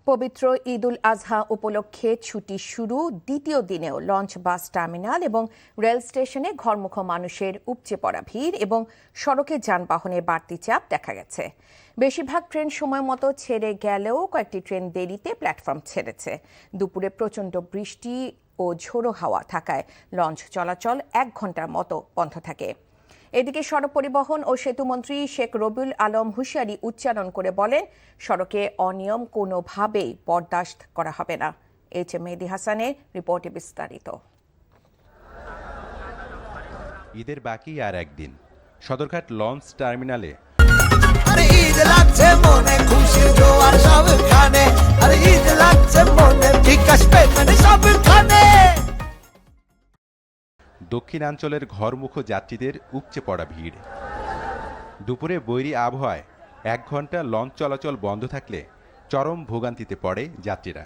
পবিত্র ঈদুল আজহা উপলক্ষে ছুটি শুরু দ্বিতীয় দিনেও লঞ্চ, বাস টার্মিনাল এবং রেল স্টেশনে ঘরমুখ মানুষের উপচে পড়া ভিড় এবং সড়কে যানবাহনের বাড়তি চাপ দেখা গেছে। বেশিরভাগ ট্রেন সময় মতো ছেড়ে গেলেও কয়েকটি ট্রেন দেরিতে প্ল্যাটফর্ম ছেড়েছে। দুপুরে প্রচণ্ড বৃষ্টি ও ঝোড়ো হাওয়া থাকায় লঞ্চ চলাচল 1 ঘন্টার মতো বন্ধ থাকে। এদিকে সড়ক পরিবহন ও সেতুমন্ত্রী শেখ রবিউল আলম হুঁশিয়ারি উচ্চারণ করে বলেন, সড়কে অনিয়ম কোনোভাবেই বরদাস্ত করা হবে না। মেহেদী হাসানের রিপোর্টে বিস্তারিত। ঈদের বাকি আর একদিন, সদরঘাট লঞ্চ টার্মিনালে দক্ষিণাঞ্চলের ঘরমুখ যাত্রীদের উপচে পড়া ভিড়। দুপুরে বৈরী আবহাওয়ায় 1 ঘন্টা লঞ্চ চলাচল বন্ধ থাকলে চরম ভোগান্তিতে পড়ে যাত্রীরা।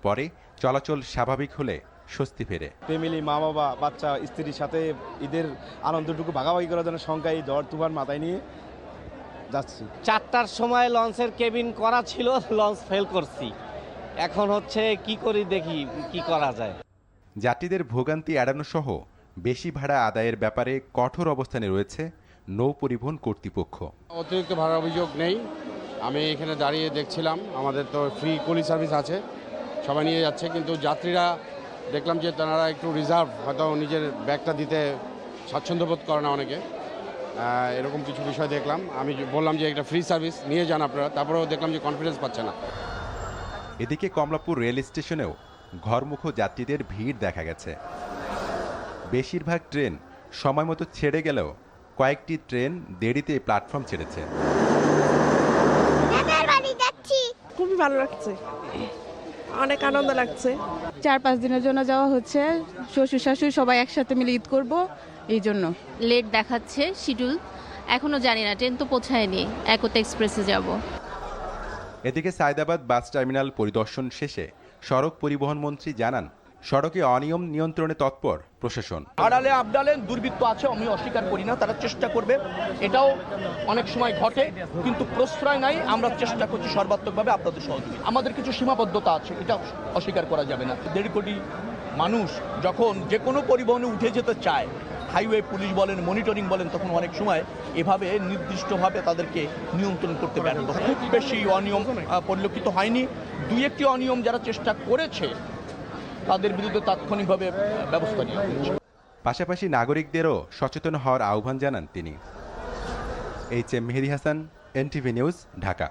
পরে চলাচল স্বাভাবিক হলে স্বস্তি ফেরে। ফ্যামিলি, মা বাবা, বাচ্চা, স্ত্রীর সাথে ঈদের আনন্দটুকু ভাগাভাগি করার জন্য সংখ্যায় ঝড় তুফান মাথায় নিয়ে যাচ্ছি। 4টার সময় লঞ্চের কেবিন করা ছিল, লঞ্চ ফেল করছি। এখন হচ্ছে কি করি, দেখি কি করা যায়। যাত্রীদের ভোগান্তি এড়ানো সহ বেশি ভাড়া আদায়ের ব্যাপারে কঠোর অবস্থানে রয়েছে নৌ পরিবহন কর্তৃপক্ষ। অতিরিক্ত ভাড়ার অভিযোগ নেই। আমি এখানে দাঁড়িয়ে দেখছিলাম, আমাদের তো ফ্রি কুলি সার্ভিস আছে, সবাই নিয়ে যাচ্ছে, কিন্তু যাত্রীরা দেখলাম যে তারা একটু রিজার্ভ, হয়তো নিজের ব্যাগটা দিতে স্বাচ্ছন্দ্য বোধ করে না অনেকে, এরকম কিছু বিষয় দেখলাম। আমি বললাম যে একটা ফ্রি সার্ভিস নিয়ে যান আপনারা, তারপরেও দেখলাম যে কনফিডেন্স পাচ্ছে না। এদিকে কমলাপুর রেল স্টেশনেও ঘরমুখ যাত্রীদের ভিড় দেখা গেছে। বেশিরভাগ ট্রেন সময় মতো ছেড়ে গেলেও কয়েকটি ট্রেন দেরিতে প্ল্যাটফর্ম ছেড়েছে। খুবই ভালো লাগছে, অনেক আনন্দ লাগছে। 4-5 দিনের জন্য যাওয়া হচ্ছে, শ্বশুর শাশুড়ি সবাই একসাথে মিলে ঈদ করব, এই জন্য। লেট দেখাচ্ছে শিডিউল, এখনো জানি না, ট্রেন তো পৌঁছায়নি। একতা এক্সপ্রেসে যাব। এদিকে সায়দাবাদ বাস টার্মিনাল পরিদর্শন শেষে সড়ক পরিবহন মন্ত্রী জানান, সড়কে অনিয়ম নিয়ন্ত্রণে তৎপর প্রশাসন। আড়ালে আবডালে দুর্বৃত্ত আছে, আমি অস্বীকার করি না, তারা চেষ্টা করবে, এটাও অনেক সময় ঘটে, কিন্তু প্রশ্রয় নাই। আমরা চেষ্টা করছি সর্বাত্মকভাবে আপনাদের সহযোগিতা। আমাদের কিছু সীমাবদ্ধতা আছে, এটা অস্বীকার করা যাবে না। 1.5 কোটি মানুষ যখন যে কোনো পরিবহনে উঠে যেতে চায়, হাইওয়ে পুলিশ বলেন, মনিটরিং বলেন, তখন অনেক সময় এভাবে নির্দিষ্টভাবে তাদেরকে নিয়ন্ত্রণ করতে ব্যর্থ। খুব বেশি অনিয়ম পরিলক্ষিত হয়নি। 2-1টি অনিয়ম যারা চেষ্টা করেছে তাদের বিরুদ্ধে তাৎক্ষণিকভাবে ব্যবস্থা নেওয়া হয়েছে। পাশাপাশি নাগরিকদেরও সচেতন হওয়ার আহ্বান জানান তিনি। মেহেদী হাসান, NTV নিউজ, ঢাকা।